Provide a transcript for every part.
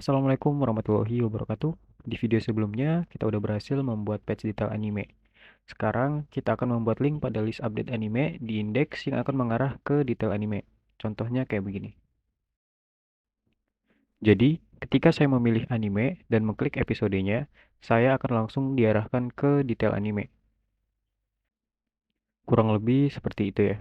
Assalamualaikum warahmatullahi wabarakatuh. Di video sebelumnya, kita udah berhasil membuat page detail anime. Sekarang, kita akan membuat link pada list update anime di indeks yang akan mengarah ke detail anime. Contohnya kayak begini. Jadi, ketika saya memilih anime dan mengklik episodenya, saya akan langsung diarahkan ke detail anime. Kurang lebih seperti itu ya.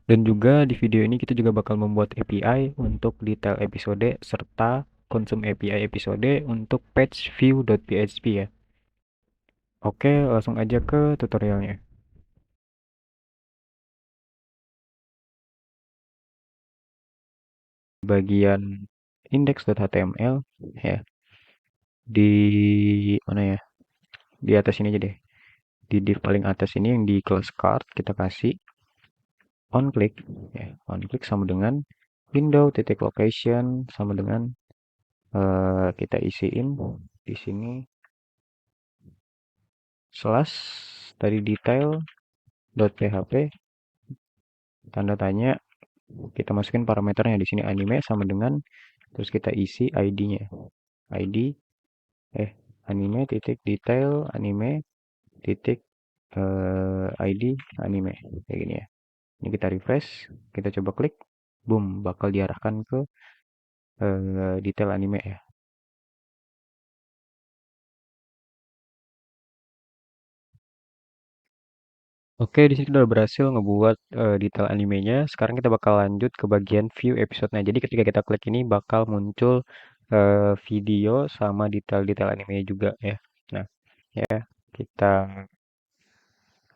Dan juga di video ini kita juga bakal membuat API untuk detail episode serta konsum API episode untuk page view.php ya. Oke, langsung aja ke tutorialnya. Bagian index.html ya, di mana ya? Di atas ini aja deh. Di div paling atas ini yang di class card kita kasih on click ya. On click sama dengan window titik location sama dengan kita isiin di sini slash tadi detail.php tanda tanya, kita masukin parameternya di sini anime sama dengan terus kita isi ID-nya. ID anime titik detail anime titik ID anime kayak gini ya. Ini kita refresh, kita coba klik, boom, bakal diarahkan ke detail anime ya. Oke, di sini kita udah berhasil ngebuat detail animenya. Sekarang kita bakal lanjut ke bagian view episode. Nah, jadi ketika kita klik ini bakal muncul video sama detail-detail animenya juga ya. Nah, ya kita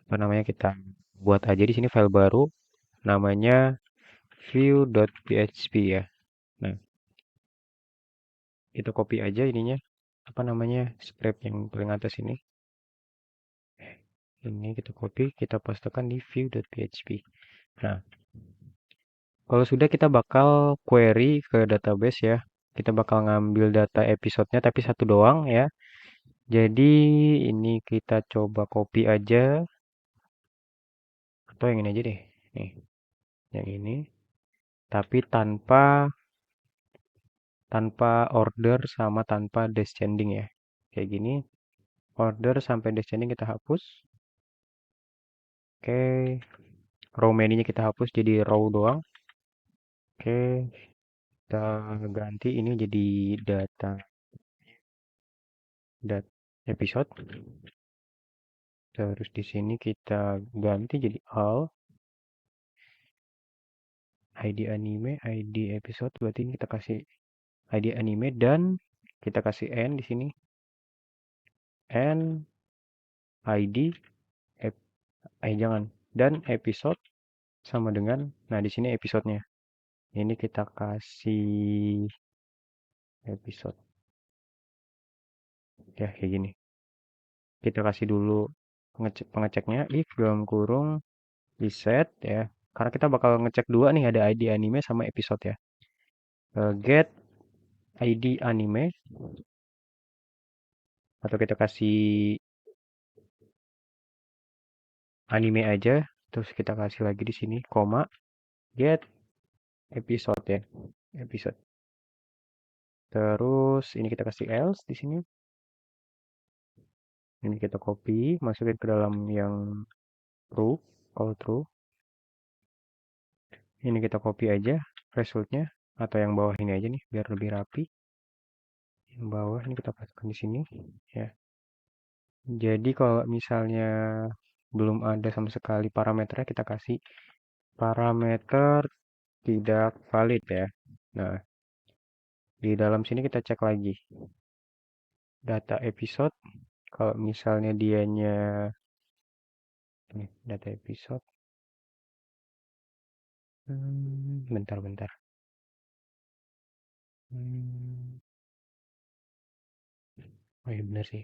apa namanya kita buat aja di sini file baru namanya view.php ya. Nah, kita copy aja ininya apa namanya script yang paling atas ini. Ini kita copy, kita pastekan di view.php. Nah, kalau sudah kita bakal query ke database ya. Kita bakal ngambil data episodenya tapi satu doang ya. Jadi ini kita coba copy aja atau yang ini aja deh. Nih, yang ini tapi tanpa order sama tanpa descending ya. Kayak gini. Order sampai descending kita hapus. Oke, row many-nya kita hapus jadi row doang. Oke, kita ganti ini jadi data dat episode. Terus di sini kita ganti jadi all ID anime, ID episode. Berarti ini kita kasih ID anime dan kita kasih n di sini. N ID jangan dan episode sama dengan nah di sini episodenya. Ini kita kasih episode ya kayak gini. Kita kasih dulu pengeceknya if dalam kurung reset ya. Karena kita bakal ngecek dua nih ada ID anime sama episode ya. Get ID anime atau kita kasih anime aja terus kita kasih lagi di sini koma get episode ya episode terus ini kita kasih else di sini ini kita copy masukin ke dalam yang true kalau true ini kita copy aja resultnya atau yang bawah ini aja nih biar lebih rapi yang bawah ini kita pasangkan di sini ya jadi kalau misalnya belum ada sama sekali parameternya kita kasih parameter tidak valid ya nah di dalam sini kita cek lagi data episode kalau misalnya dianya ini data episode bentar hmm, oh iya benar sih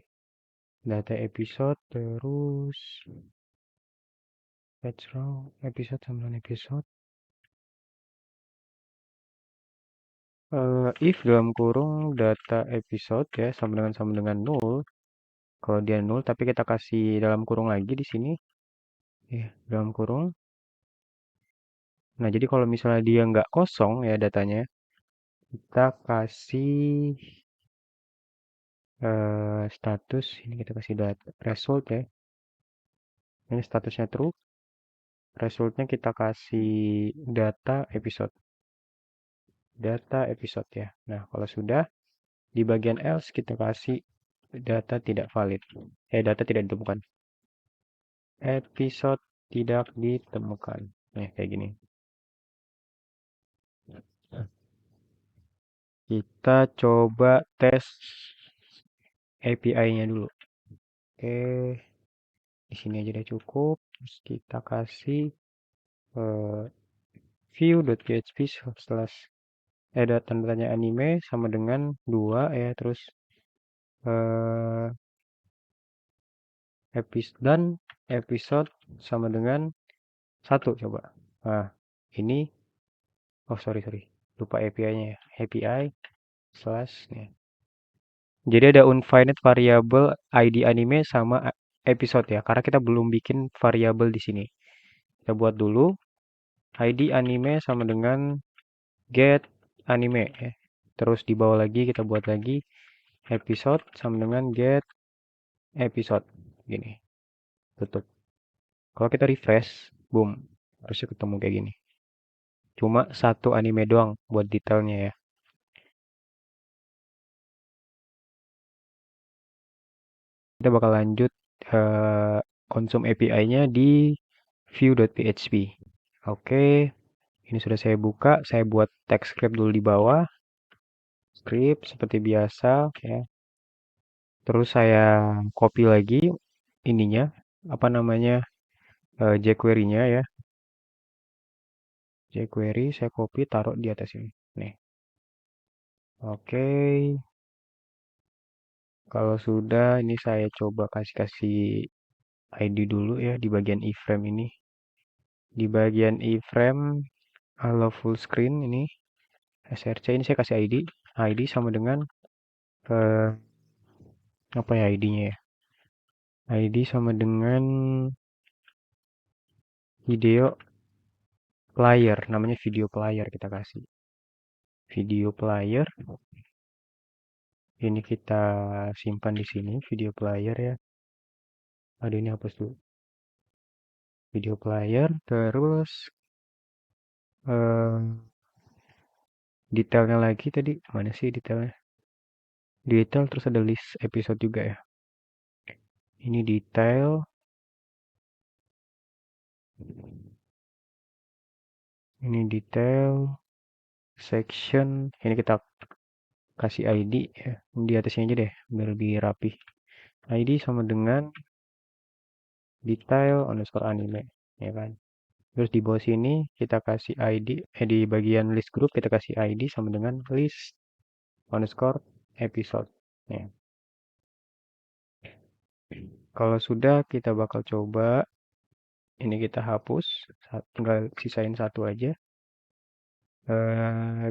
data episode terus batch row episode sama episode if dalam kurung data episode ya sama dengan null kalau dia null tapi kita kasih dalam kurung lagi di sini ya dalam kurung Nah, jadi kalau misalnya dia nggak kosong ya datanya, kita kasih status, ini kita kasih data result ya. Ini statusnya true, resultnya kita kasih data episode. Data episode ya. Nah, kalau sudah, di bagian else kita kasih data tidak valid. Data tidak ditemukan. Episode tidak ditemukan. Nah, kayak gini. Kita coba tes API-nya dulu. Oke, di sini aja udah cukup. Terus kita kasih eh, view.php slash tanda tanya anime sama dengan 2 ya. Terus dan episode sama dengan 1 coba. Nah, ini oh sorry lupa API-nya ya. API slash nih. Jadi ada undefined variable ID anime sama episode ya, karena kita belum bikin variabel di sini. Kita buat dulu ID anime sama dengan get anime ya. Terus di bawah lagi kita buat lagi episode sama dengan get episode gini. Tutup. Kalau kita refresh, boom, harusnya ketemu kayak gini. Cuma satu anime doang buat detailnya ya. Kita bakal lanjut konsum API-nya di view.php. Oke, ini sudah saya buka. Saya buat text script dulu di bawah. Script seperti biasa ya. Terus saya copy lagi ininya, apa namanya, jQuery-nya ya. jQuery saya copy taruh di atas ini. Nih. Oke. Kalau sudah ini saya coba kasih ID dulu ya di bagian iframe ini. Di bagian iframe allow full screen ini src ini saya kasih ID sama dengan eh, apa ya ID-nya ya? ID sama dengan video player, namanya video player kita kasih. Video player. Ini kita simpan di sini video player ya. Ada ini hapus dulu. Video player terus eh, detailnya lagi tadi mana sih detailnya? Detail terus ada list episode juga ya. Ini detail. Ini detail section. Ini kita kasih ID ya. Di atasnya aja deh biar lebih rapi. ID sama dengan detail underscore anime ya kan. Terus di bawah sini kita kasih ID di bagian list group kita kasih ID sama dengan list underscore episode ya. Kalau sudah kita bakal coba ini kita hapus tinggal sisain satu aja.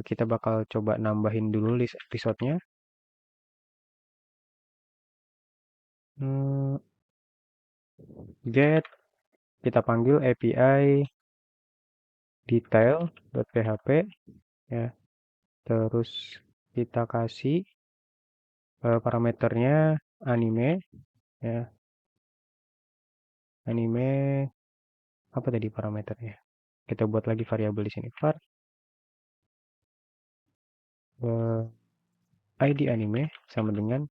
Kita bakal coba nambahin dulu list episodenya. Get kita panggil API detail.php ya. Terus kita kasih parameternya anime ya. Anime apa tadi parameternya? Kita buat lagi variabel di sini var ID anime sama dengan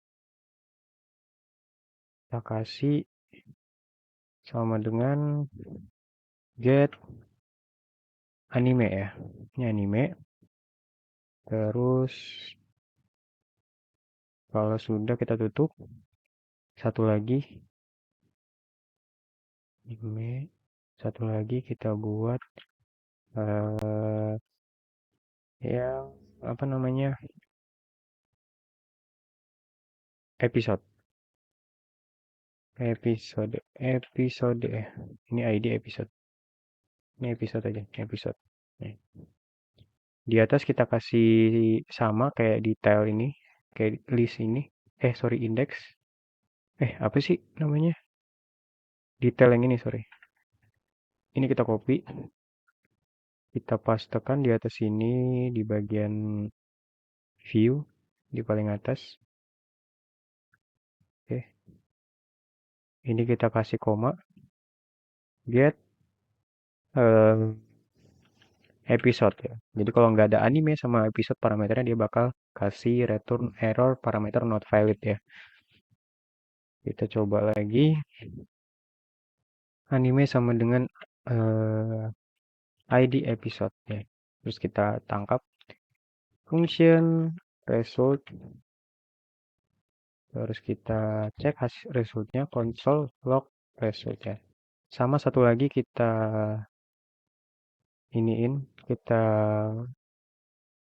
kita kasih sama dengan get anime ya. Ini anime. Terus kalau sudah kita tutup. Satu lagi anime. Satu lagi kita buat yang apa namanya episode episode ini ID episode ini episode aja episode nih. Di atas kita kasih sama kayak detail ini kayak list ini sorry index apa sih namanya detail yang ini sorry ini kita copy Kita pastekan di atas sini di bagian view di paling atas. Oke. Ini kita kasih koma. Get episode ya. Jadi kalau nggak ada anime sama episode parameternya dia bakal kasih return error parameter not valid ya. Kita coba lagi. Anime sama dengan ID episode ya. Terus kita tangkap function result. Terus kita cek hasil resultnya console log result ya. Sama satu lagi kita kita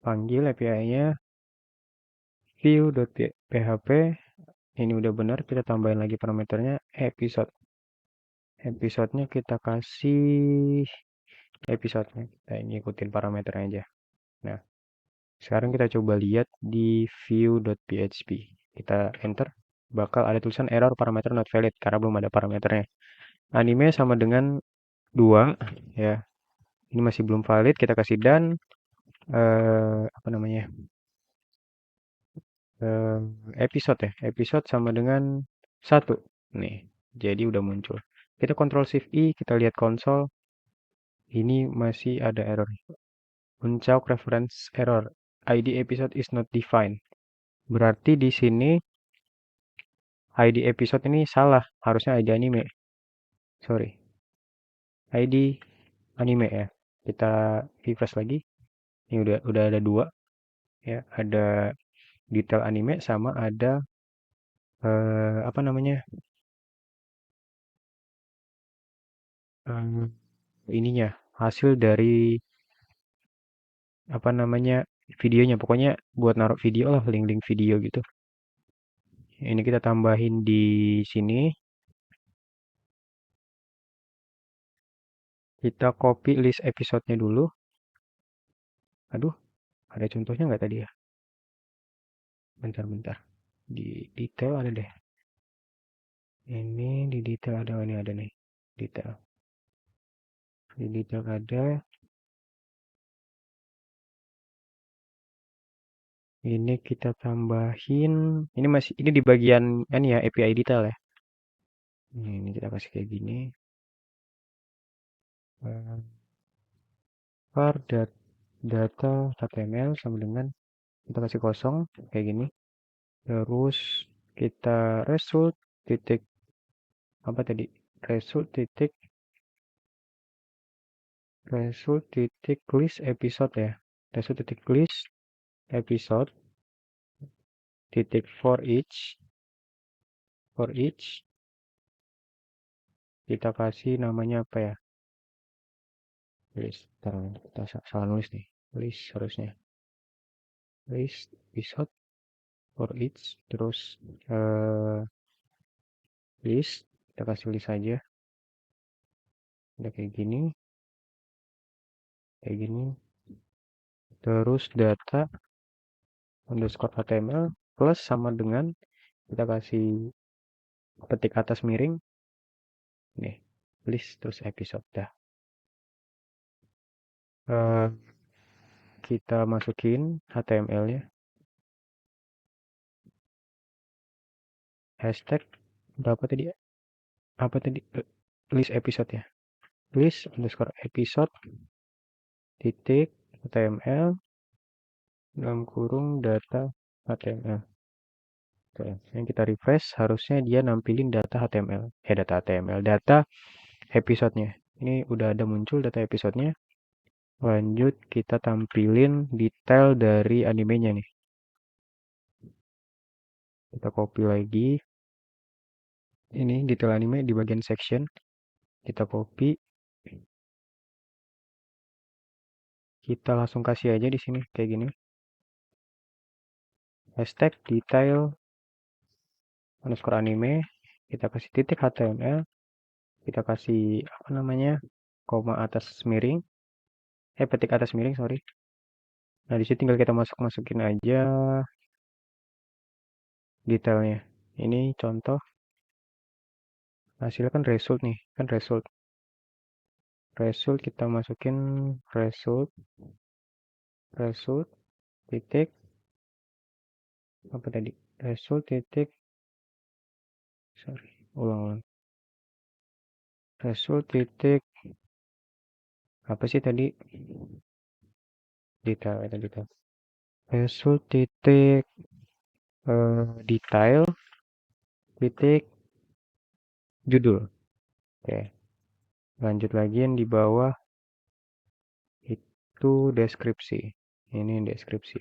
panggil API-nya view.php. Ini udah benar, kita tambahin lagi parameternya episode. Episodenya kita kasih episodenya. Kita ngikutin parameternya aja. Nah, sekarang kita coba lihat di view.php. Kita enter, bakal ada tulisan error parameter not valid karena belum ada parameternya. Anime sama dengan 2 ya. Ini masih belum valid, kita kasih done. Apa namanya? Episode ya. Episode sama dengan 1. Nih, jadi udah muncul. Kita Ctrl Shift I, kita lihat konsol. Ini masih ada error. Unchalk reference error. ID episode is not defined. Berarti di sini ID episode ini salah. Harusnya ID anime. Sorry. ID anime ya. Kita refresh lagi. Ini udah ada 2 ya. Ada detail anime sama ada apa namanya? eh, ininya hasil dari apa namanya videonya, pokoknya buat naruh video lah, link-link video gitu. Ini kita tambahin di sini, kita copy list episodenya dulu. Aduh, ada contohnya nggak tadi ya? Bentar-bentar, di detail ada deh. Ini di detail ada, ini ada nih detail, di detail ada. Ini kita tambahin, ini di bagian ini ya, API detail ya. Ini kita kasih kayak gini. Var data HTML sama dengan kita kasih kosong kayak gini. Terus kita result titik apa tadi? Result titik list episode ya. Result titik list episode titik for each kita kasih namanya apa ya? List. Kita salah nulis nih. List harusnya. List episode for each terus list kita kasih list aja. Udah kayak gini. Terus data underscore HTML plus sama dengan kita kasih ketik atas miring nih list terus episode dah. Kita masukin HTML-nya, hashtag berapa tadi ya? Apa tadi? List episode ya. List underscore episode titik HTML dalam kurung data HTML. Oke, yang kita refresh harusnya dia nampilin data HTML. Data HTML, data episodenya. Ini udah ada muncul data episodenya. Lanjut kita tampilin detail dari animenya nih. Kita copy lagi. Ini detail anime di bagian section. Kita copy. Kita langsung kasih aja di sini kayak gini. Hashtag detail underscore anime. Kita kasih titik HTML. Kita kasih apa namanya? Koma atas miring. Petik atas miring, sorry. Nah, di sini tinggal kita masukin aja detailnya. Ini contoh hasilnya kan result nih, kan result. Result kita masukin result titik apa tadi? Result titik sorry, ulang. Result titik apa sih tadi? Detail. Result titik detail titik judul. Oke. Lanjut lagi yang di bawah itu deskripsi. Ini deskripsi.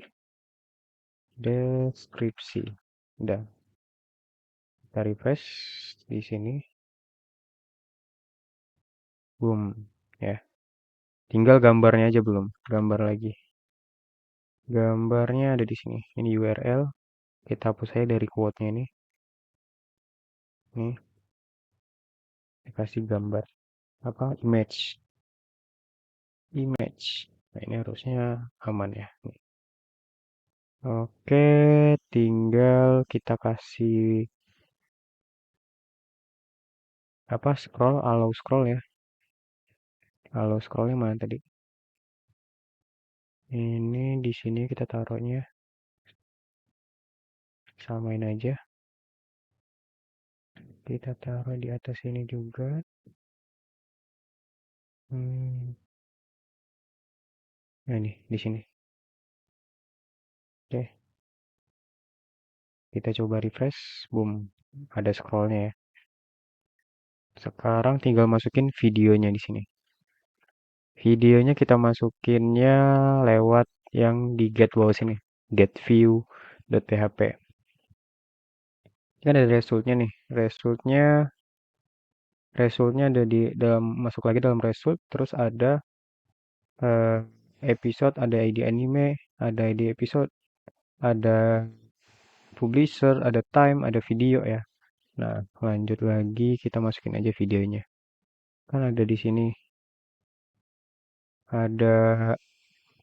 Udah. Kita refresh di sini. Boom. Ya. Tinggal gambarnya aja belum. Gambar lagi. Gambarnya ada di sini. Ini URL. Kita hapus aja dari quote-nya ini. Nih. Dikasih gambar. Apa? Image. Nah, ini harusnya aman ya. Nih. Oke, tinggal kita kasih apa allow scroll ya. Allow scrollnya mana tadi? Ini di sini kita taruhnya. Samain aja. Kita taruh di atas ini juga. Nah ini di sini. Oke, kita coba refresh. Boom, ada scrollnya ya. Sekarang tinggal masukin videonya di sini. Videonya kita masukinnya lewat yang di get bawah sini. Get view.php. Ini ada resultnya nih. Resultnya ada di dalam, masuk lagi dalam result. Terus ada episode, ada ID anime, ada ID episode, ada publisher, ada time, ada video ya. Nah, lanjut lagi kita masukin aja videonya. Kan ada di sini. Ada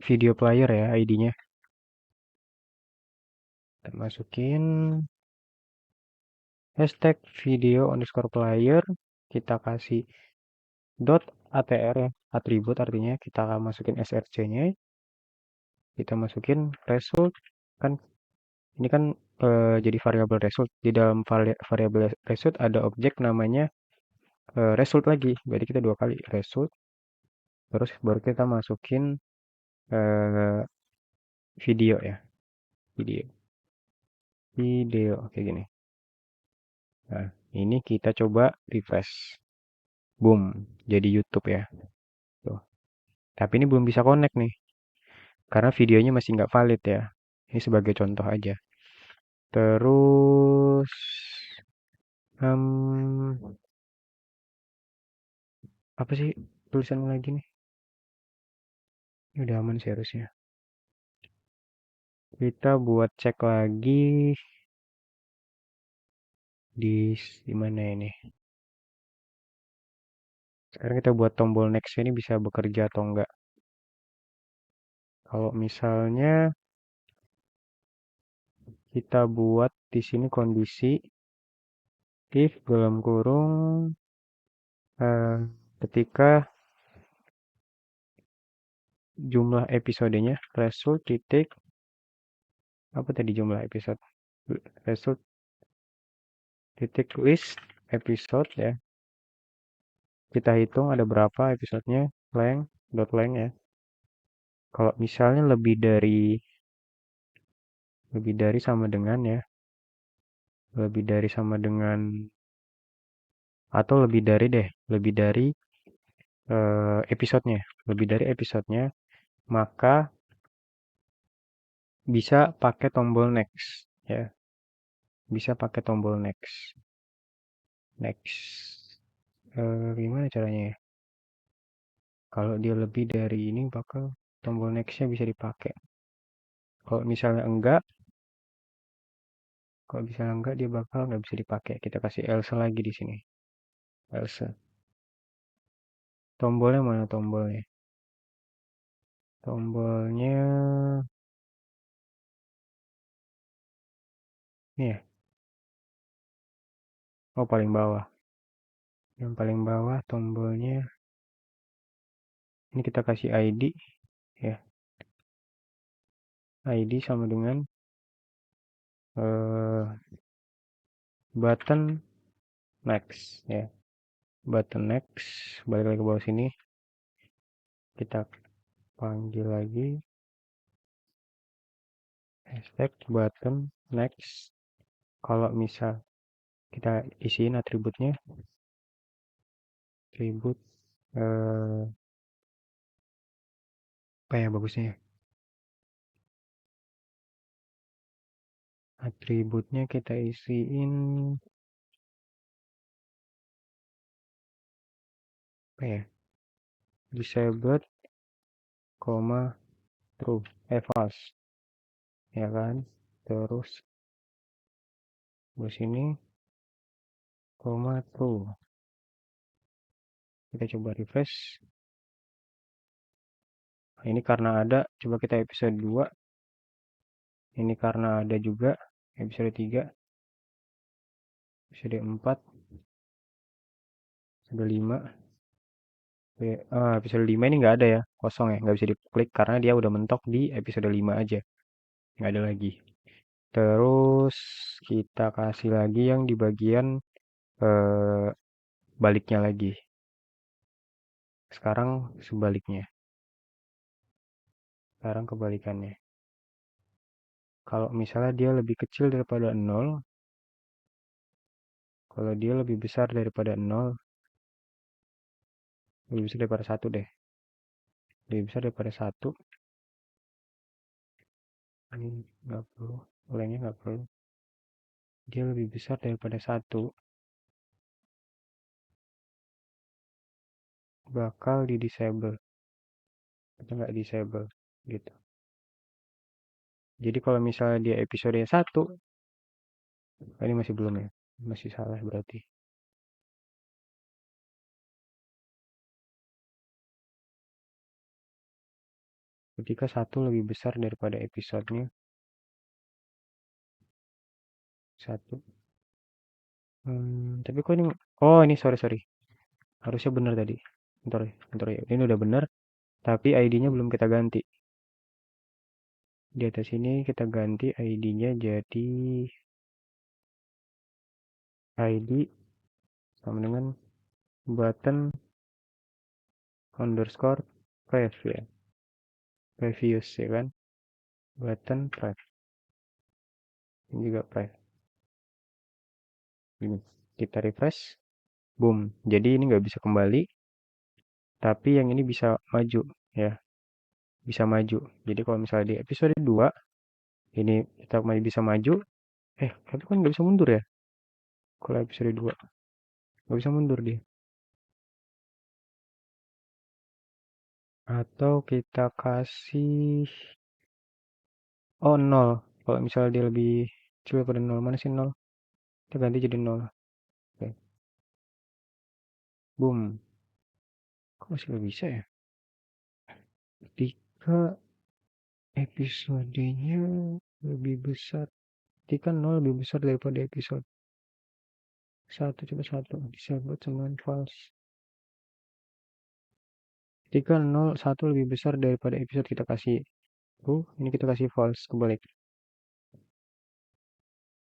video player ya ID-nya. Kita masukin hashtag video underscore player. Kita kasih dot atr ya. Atribut artinya kita masukin src-nya. Kita masukin result. Kan ini kan jadi variabel result. Di dalam variabel result ada objek namanya result lagi. Berarti kita 2 kali result. Terus baru kita masukin video ya. Video kayak gini. Nah, ini kita coba refresh. Boom, jadi YouTube ya. Tuh. Tapi ini belum bisa connect nih. Karena videonya masih nggak valid ya. Ini sebagai contoh aja. Terus apa sih tulisan lagi nih? Ini udah aman sih harusnya. Kita buat cek lagi di mana ini. Sekarang kita buat tombol next ini bisa bekerja atau enggak. Kalau misalnya kita buat di sini kondisi if dalam kurung ketika jumlah episodenya result titik apa tadi jumlah episode result titik list episode ya, kita hitung ada berapa episodenya length ya. Kalau misalnya lebih dari sama dengan ya, lebih dari sama dengan atau lebih dari episodenya, lebih dari episodenya, maka bisa pakai tombol next ya, bisa pakai tombol next gimana caranya ya. Kalau dia lebih dari ini bakal tombol nextnya bisa dipakai. Kalau misalnya enggak, dia bakal nggak bisa dipakai. Kita kasih else lagi di sini. Else. Tombolnya mana tombolnya? Tombolnya ini ya. Oh paling bawah. Yang paling bawah tombolnya Ini kita kasih ID ya. ID sama dengan button next ya. Button next, balik lagi ke bawah sini. Kita panggil lagi hashtag button next. Kalau misal kita isiin atributnya, atribut apa ya bagusnya ya? Atributnya kita isiin apa ya? Disabled, true, false, ya kan? Terus di sini, true. Kita coba refresh. Nah, ini karena ada, coba kita episode 2. Ini karena ada juga episode 3, episode 4, episode 5. Episode 5 ini nggak ada ya, kosong ya, nggak bisa diklik karena dia udah mentok di episode 5 aja, nggak ada lagi. Terus kita kasih lagi yang di bagian baliknya lagi. Sekarang sebaliknya. Sekarang kebalikannya. Kalau misalnya dia lebih kecil daripada 0, kalau dia lebih besar daripada 0, lebih besar daripada 1 deh. Lebih besar daripada 1. Ini nggak perlu. Ulangnya nggak perlu. Dia lebih besar daripada 1. Bakal di disable. Atau nggak disable. Gitu. Jadi kalau misalnya dia episode 1, ini masih belum ya. Masih salah berarti. Ketika 1 lebih besar daripada episodenya 1. Tapi kok ini, oh ini sorry. Harusnya benar tadi. Bentar ya. Ini udah benar, tapi ID-nya belum kita ganti. Di atas ini kita ganti ID-nya jadi ID sama dengan button underscore preview ya. Previous ya kan. Button preview. Ini juga preview. Ini. Kita refresh. Boom. Jadi ini nggak bisa kembali. Tapi yang ini bisa maju ya. Bisa maju. Jadi kalau misalnya di episode 2 ini kita masih bisa maju. Tapi kan nggak bisa mundur ya. Kalau episode 2 nggak bisa mundur dia. Atau kita kasih 0. Kalau misalnya dia lebih kecil daripada 0, mana sih 0? Kita ganti jadi 0. Oke. Boom. Kok masih nggak bisa ya? Ketika episodenya lebih besar. Ketika 0 lebih besar daripada episode 1. Coba 1. Disebut sama false. Ketika 0, 1 lebih besar daripada episode kita kasih. Ini kita kasih false. Kebalik.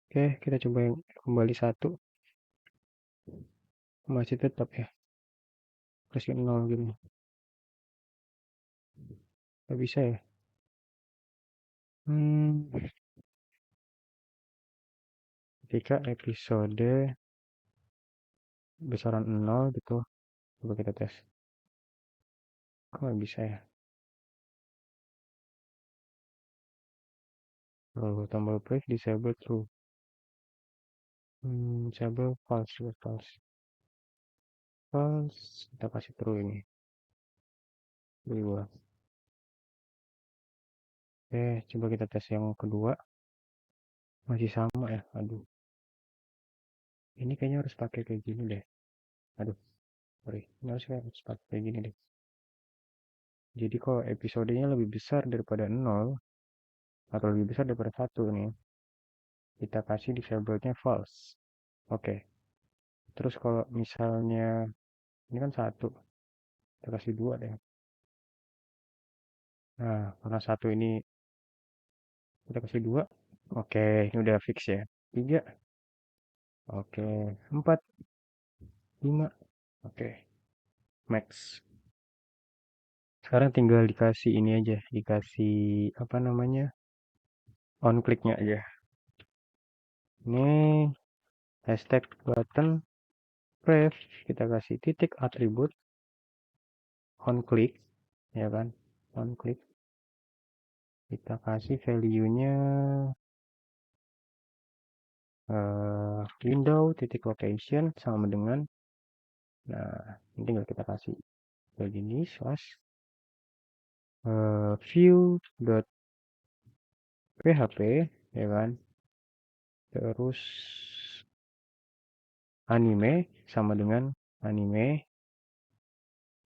Oke, kita coba yang kembali 1. Masih tetap ya. Kasih 0 gitu. Gak bisa ya. Ketika episode besaran 0 gitu. Coba kita tes. Kok nggak bisa ya? Lalu tombol break disable true. Disable false. False. Kita kasih true ini. 2. Coba kita tes yang kedua. Masih sama ya. Aduh. Ini kayaknya harus pakai kayak gini deh. Aduh. Sorry. Ini harus pakai kayak gini deh. Jadi kalau episodenya lebih besar daripada 0 atau lebih besar daripada 1 nih, kita kasih disable-nya false. Oke. Terus kalau misalnya ini kan 1, kita kasih 2 deh. Nah, karena satu ini kita kasih 2. Oke, ini udah fix ya. 3. Oke, 4, 5. Oke, max. Sekarang tinggal dikasih ini aja, dikasih apa namanya? On click-nya aja. Ini hashtag button ref, kita kasih titik atribut on click, ya kan? On click. Kita kasih value-nya window titik location sama dengan, nah ini tinggal kita kasih begini slash view.php, ya kan? Terus anime sama dengan anime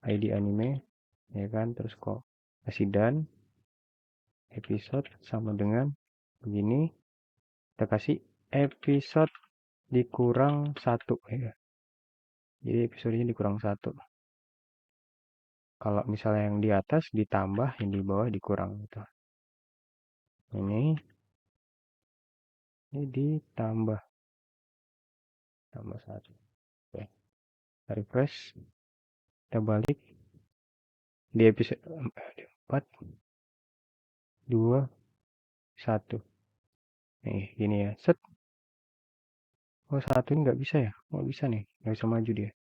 id anime, ya kan? Terus kok kasih dan episode sama dengan begini, kita kasih episode dikurang 1, ya. Jadi episodenya dikurang 1. Kalau misalnya yang di atas ditambah, yang di bawah dikurang gitu. Ini ditambah 1. Oke, kita refresh, kita balik di episode 4, 2, 1. Nih gini ya, set. Oh, 1 ini nggak bisa ya? Oh, bisa nih, nggak bisa maju dia.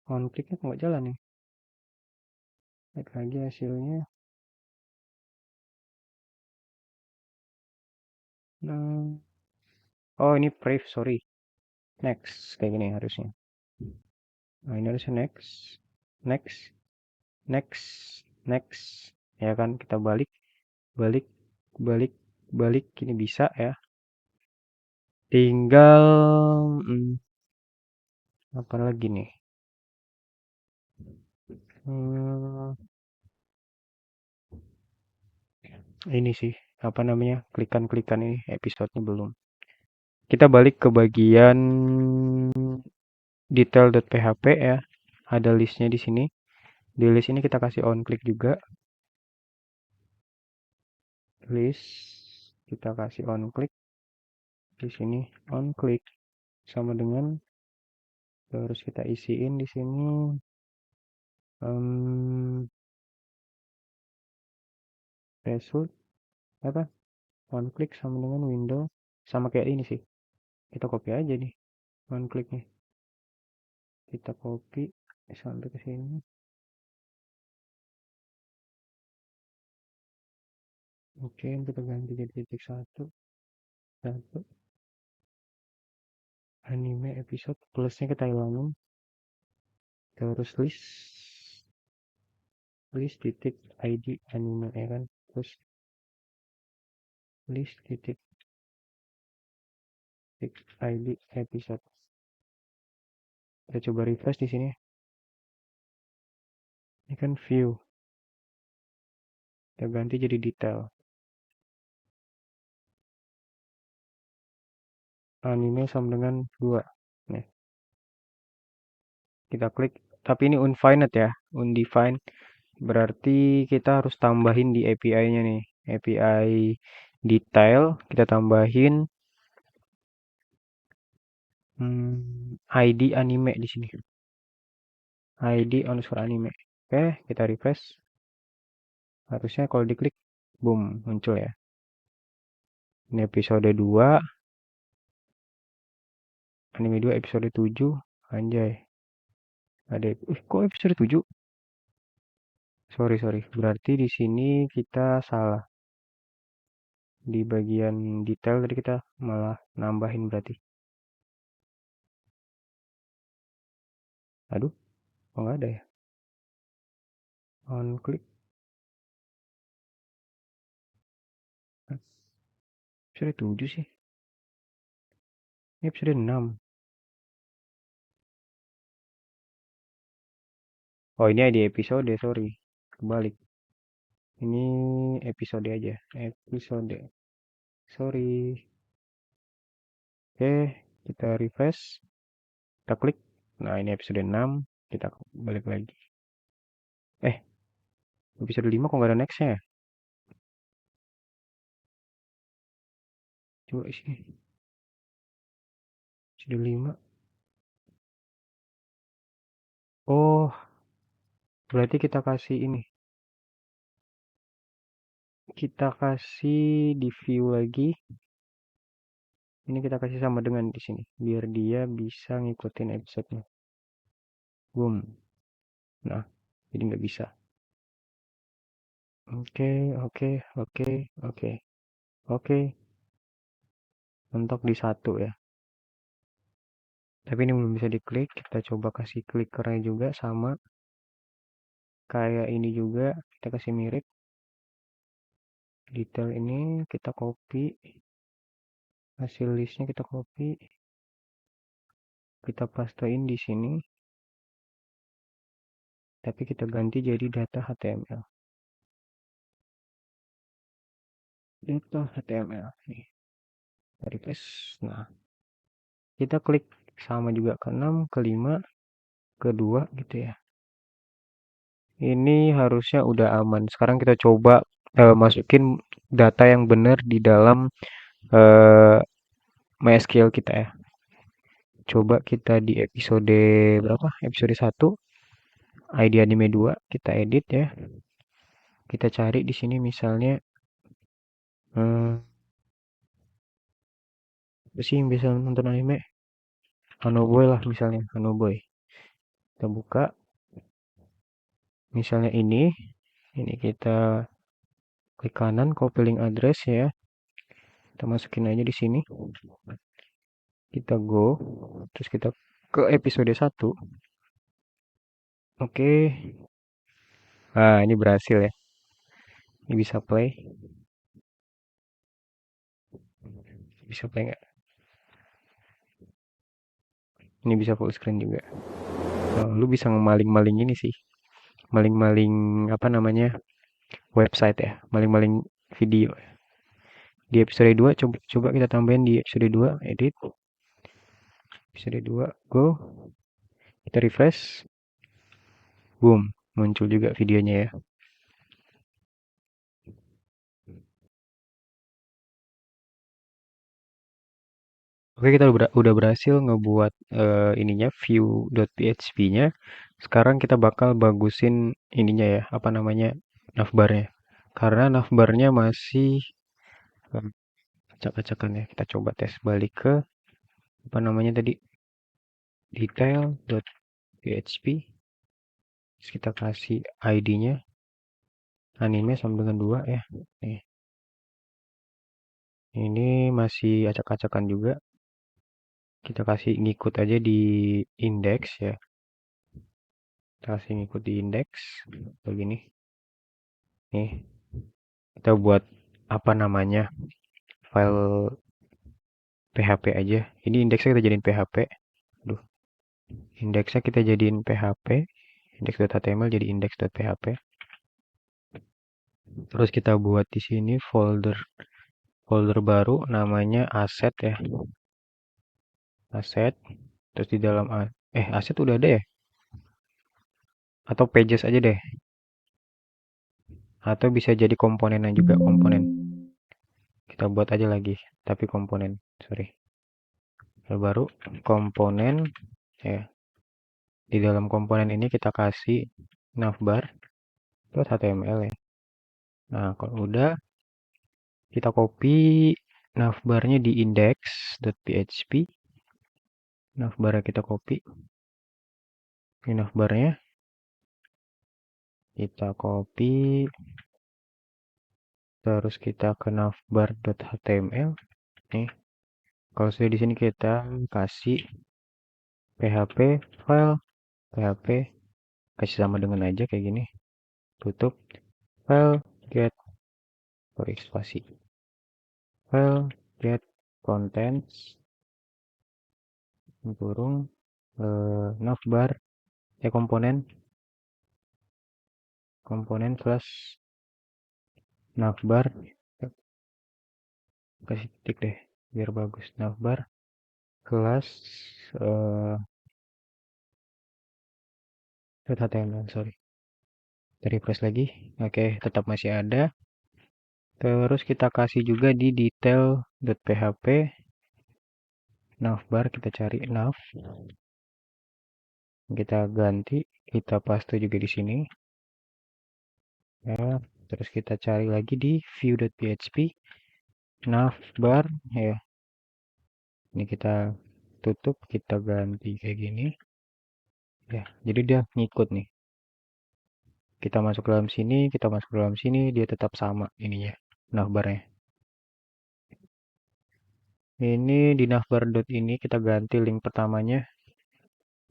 On click-nya nggak jalan nih. Lihat lagi hasilnya. Nah, oh ini brave, sorry. Next, kayak gini harusnya. Nah, ini harusnya next, next, next, next. Ya kan, kita balik, balik, balik, balik. Ini bisa ya. Tinggal apa lagi nih? Ini sih, apa namanya? Klikan-klikan ini episodenya belum. Kita balik ke bagian detail.php ya. Ada listnya di sini. Di list ini kita kasih on click juga. List kita kasih on click. Di sini on click sama dengan, terus kita isiin di sini password apa, on click sama dengan window, sama kayak ini sih. Kita copy aja nih on clicknya, kita copy sampai ke sini. Oke, kita ganti jadi titik 1, anime episode, plusnya kita hilangin, terus list titik id anime, ya kan? Terus list titik id episode. Kita coba refresh di sini. Ini kan view, kita ganti jadi detail. Anime sama dengan 2. Nih, kita klik, tapi ini undefined ya, undefined. Berarti kita harus tambahin di API-nya nih. API detail, kita tambahin ID anime di sini. ID underscore anime. Oke, kita refresh. Harusnya kalau diklik, boom, muncul ya. Ini episode 2. Anime 2 episode 7. Anjay. Ada, kok episode 7? Sorry. Berarti di sini kita salah. Di bagian detail tadi kita malah nambahin berarti. Aduh, kok nggak ada ya? On click. Episode 7 sih. Ini episode 6. Oh, ini di episode, sorry. Kebalik. Ini episode aja. Episode. Sorry. Oke. kita refresh, kita klik. Nah, ini episode 6, kita balik lagi. Episode 5 kok nggak ada nextnya ya? Coba sini. Episode 5. Oh, berarti kita kasih ini. Kita kasih di view lagi. Ini kita kasih sama dengan di sini. Biar dia bisa ngikutin episode-nya. Boom. Nah, jadi nggak bisa. Oke, oke, oke, oke. Oke, mentok di 1 ya. Tapi ini belum bisa diklik. Kita coba kasih clickernya juga sama. Kayak ini juga. Kita kasih mirip. Detail ini kita copy. Hasil listnya kita copy. Kita pastein di sini. Tapi kita ganti jadi data HTML. Data HTML. Nih. Dari paste. Nah, kita klik sama juga ke 6, ke 5, ke 2 gitu ya. Ini harusnya udah aman. Sekarang kita coba masukin data yang benar di dalam eh, MySQL kita ya. Coba kita di episode berapa? Episode 1, ID anime 2, kita edit ya. Kita cari di sini misalnya apa sih yang bisa nonton anime? Hanoboy lah misalnya, Hanoboy. Kita buka misalnya ini kita klik kanan, copy link address ya. Kita masukin aja di sini. Kita go, terus kita ke episode 1. Oke. Nah, ini berhasil ya. Ini bisa play. Bisa play nggak? Ini bisa full screen juga. Nah, lu bisa ngemaling-maling ini sih. Maling-maling apa namanya? Website ya. Maling-maling video. Di episode 2 coba kita tambahin di episode 2, edit. Episode 2, go. Kita refresh. Boom, muncul juga videonya ya. Oke, kita udah berhasil ngebuat ininya view.php-nya. Sekarang kita bakal bagusin ininya ya, apa namanya? Navbarnya. Karena navbarnya masih acak-acakan ya. Kita coba tes balik ke apa namanya tadi? Detail.php. Terus kita kasih ID-nya anime sama dengan 2 ya. Nih. Ini masih acak-acakan juga. Kita kasih ngikut aja di index ya. Kita kasih ngikut di index begini. Nih, kita buat apa namanya? File PHP aja. Ini indeksnya kita jadiin PHP. Aduh, indeksnya kita jadiin PHP. Index.html jadi index.php. Terus kita buat di sini folder baru namanya asset ya. Asset. Terus di dalam asset udah ada ya? Atau pages aja deh. Atau bisa jadi komponennya juga komponen. Kita buat aja lagi, tapi komponen. Sorry. Baru komponen ya. Di dalam komponen ini kita kasih navbar terus HTML ya. Nah, kalau udah kita copy navbarnya di index.php. Navbarnya kita copy. Ini navbarnya kita copy terus kita ke navbar.html. Nih, kalau sudah di sini kita kasih php file php kasih sama dengan aja kayak gini. Tutup file get spasi file get contents kurung navbar komponen plus navbar kasih titik deh biar bagus navbar kelas eh HTML, sorry. Kita refresh lagi. Oke, tetap masih ada. Terus kita kasih juga di detail.php navbar, kita cari nav. Kita ganti, kita paste juga di sini. Ya, terus kita cari lagi di view.php navbar ya. Ini kita tutup, kita ganti kayak gini. Ya, jadi dia ngikut nih. Kita masuk ke dalam sini, kita masuk ke dalam sini, dia tetap sama ininya, navbarnya. Ini di navbar.ini kita ganti link pertamanya,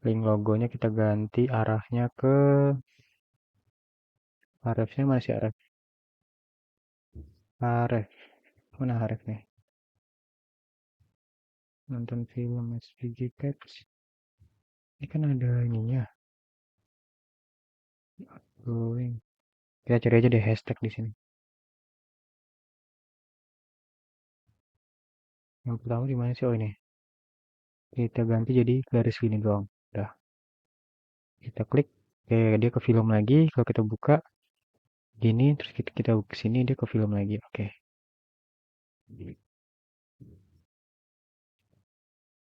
link logonya kita ganti arahnya ke hrefnya, mana sih href? Href, mana href nih? Nonton film SVG Pets. Ini kan ada ininya. Going. Kita cari aja deh hashtag di sini. Yang pertama di mana sih? Oh ini. Kita ganti jadi garis gini doang. Udah. Kita klik. Oke, dia ke film lagi. Kalau kita buka gini, terus kita ke sini, dia ke film lagi. Oke.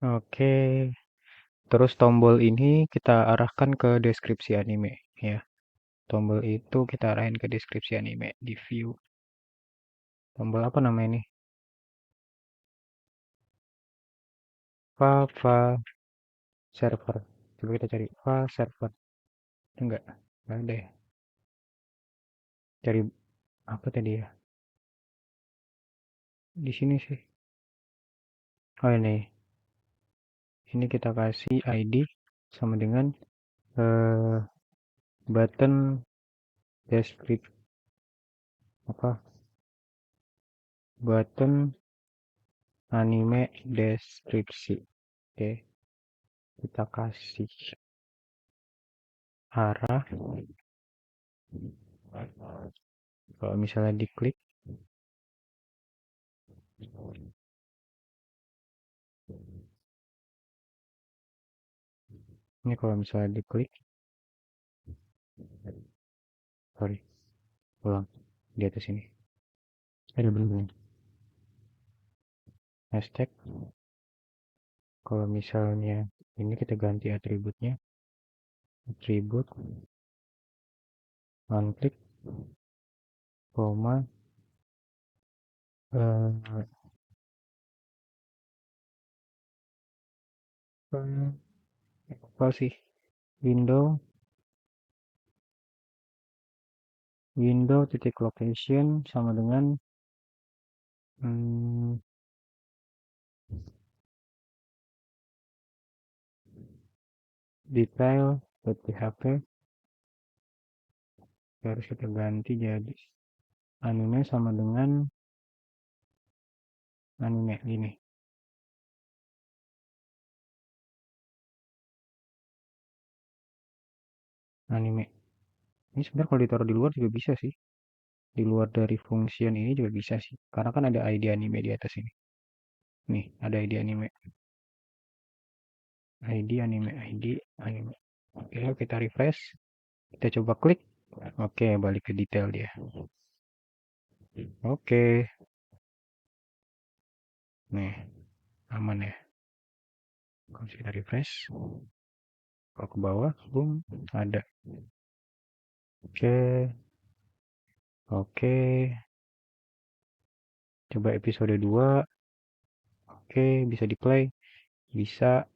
Oke. Terus tombol ini kita arahkan ke deskripsi anime ya. Tombol itu kita arahin ke deskripsi anime di view. Tombol apa namanya ini? Fava server. Coba kita cari Fava server. Enggak ada ya. Cari apa tadi ya? Di sini sih. Oh ini. Ini kita kasih ID sama dengan eh, button deskripsi apa? Button anime deskripsi. Oke, kita kasih arah. Kalau misalnya diklik, ini kalau misalnya diklik, sorry, ulang di atas ini. Ada belum? Hashtag. Kalau misalnya ini kita ganti atributnya, atribut, one click, koma, eh, apa sih? Window, window titik location sama dengan hmm, detail.php harus kita ganti jadi anime sama dengan anime ini. Anime. Ini sebenarnya kalau ditaruh di luar juga bisa sih. Di luar dari function ini juga bisa sih. Karena kan ada ID anime di atas ini. Nih, ada ID anime. ID anime, ID anime. Oke, kita refresh. Kita coba klik. Oke, balik ke detail dia. Oke. Nih, aman ya. Kalau kita refresh, kalau ke bawah, boom, ada. Oke, oke. Coba episode 2. Oke, bisa di play. Bisa.